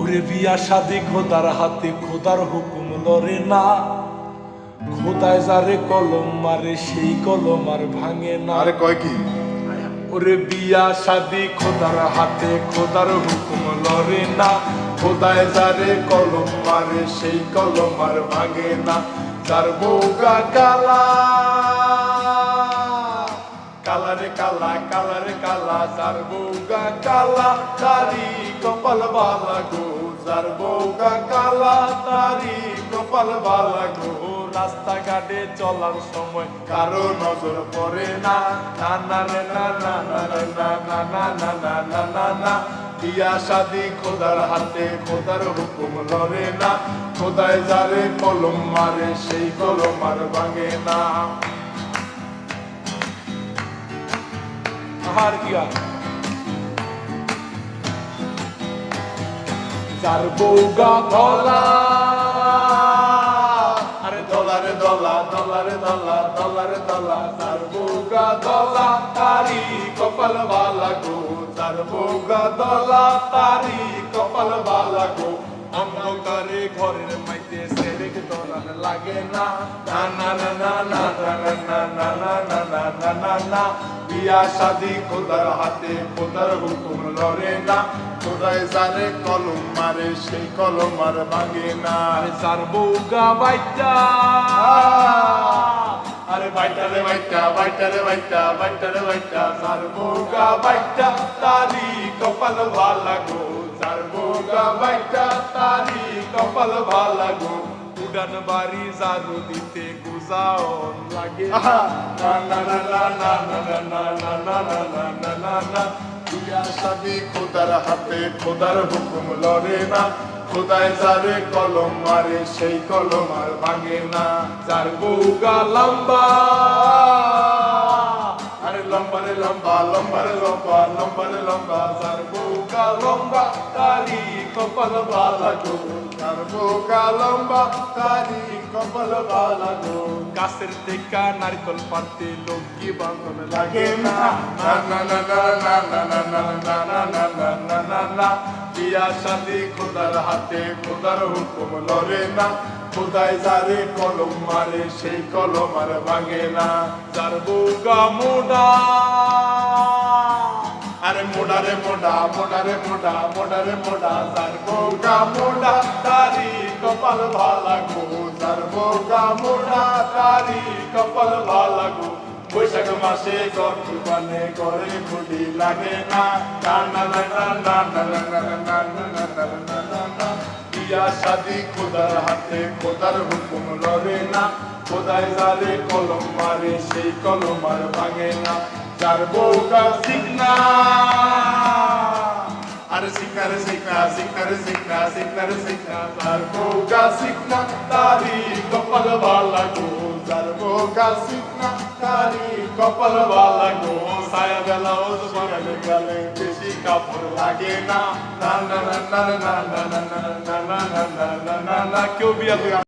ওরে বিয়া শাদি খোদার হাতে, খোদার হুকুম লরে না। খোদায় যারে কলম মারে, সেই কলম আর ভাঙে না। আরে কয় কি? ওরে বিয়া শাদি খোদার হাতে, খোদার হুকুম লরে না। খোদায় যারে কলম মারে, সেই কলম আর ভাঙে না। তার বউগা কালা, কালারে কালা, কালারে কালা, যার বউগা কালা, তারি কপাল বালা গো। যার বউগা কালা, তারি কপাল বালা গো। রাস্তাঘাটে চলার সময় কারো নজর পড়ে না। না না রে না না না রে না না না না না না না না। বিয়া শাদি খোদার হাতে, খোদার হুকুম লড়ে না। খোদায় যারে কলম মারে, সেই কলম আর ভাঙে না। আর কি আর যার বউগা ধলা, আরে দলারে দলা, দলারে দলা, দলারে দলা, যার বউগা দলা, তারি কপাল বালা গো। যার বউগা দলা, তারি কপাল বালা গো। অন্ধকারে ঘরের মাইতে সেরেক দলার লাগে না। না না না না না না না না না না না না না না। বিয়া শাদি খোদার হাতে, খোদার হুকুম লড়ে না। খোদায় যারে কলম মারে, সেই কলম আর ভাঙে না। আরে যার বউগা বাইটা, আরে বাইটা রে বাইটা, বাইটা রে বাইটা, বাইটা রে বাইটা, যার বউগা বাইটা, তারি কপাল ভালা গো। যার বউগা বাইটা, তারি কপাল ভালা গো। উড়ান বাড়ি জারু দিতে গুজাওন লাগে না। না না না না না না না না না না না না না না। বিয়া শাদি খোদার হাতে, খোদার হুকুম লড়ে না। খোদায় যারে কলম মারে, সেই কলম আর ভাঙে না। যার বউগা লম্বা, আরে লম্বা রে লম্বা, লম্বা রে লম্বা, লম্বা রে লম্বা, যার বউগা লম্বা, তারি কপাল বালা গো। যার বউগা লম্বা, তারি কপাল বালা গো। গাছের থেকে নারকল পাড়তে লঙ্কি বাঁধন লাগে না। না না না না না না না না না না না না না না না। বিয়া শাদি খোদার হাতে, খোদার হুকুম লড়ে না। খোদায় যারে কলম মারে, সেই কলম আর ভাঙে না। যার বউগা মোডা, আরে মোডা রে মোডা, মোডা রে মোডা, মোডা রে মোডা, যার বউগা মোডা, তারি কপাল ভালা গো। যার বউগা মোডা, তারি কপাল ভালা গো। বৈশাখ মাসে ঘর কুরবানে করে খুঁটি লাগে না। না না না না না না না না না না না না না না না। বিয়া শাদি খোদার হাতে, খোদার হুকুম লড়ে না। খোদায় যারে কলম মারে, সেই কলম আর ভাঙে না। যার বউগা শিখনা, আরে শিখনা রে শিখনা, শিখনা রে শিখনা, শিখনা রে শিখনা, যার বউগা শিখনা, তারি কপাল বালা গো। যার বউগা শিখনা, তারি কপাল বালা গো। ছায়া বেলা ওজ বানালে গেলে বেশি কাপড় লাগে না। না না না না না না না না না না না না না। কেউ বিয়া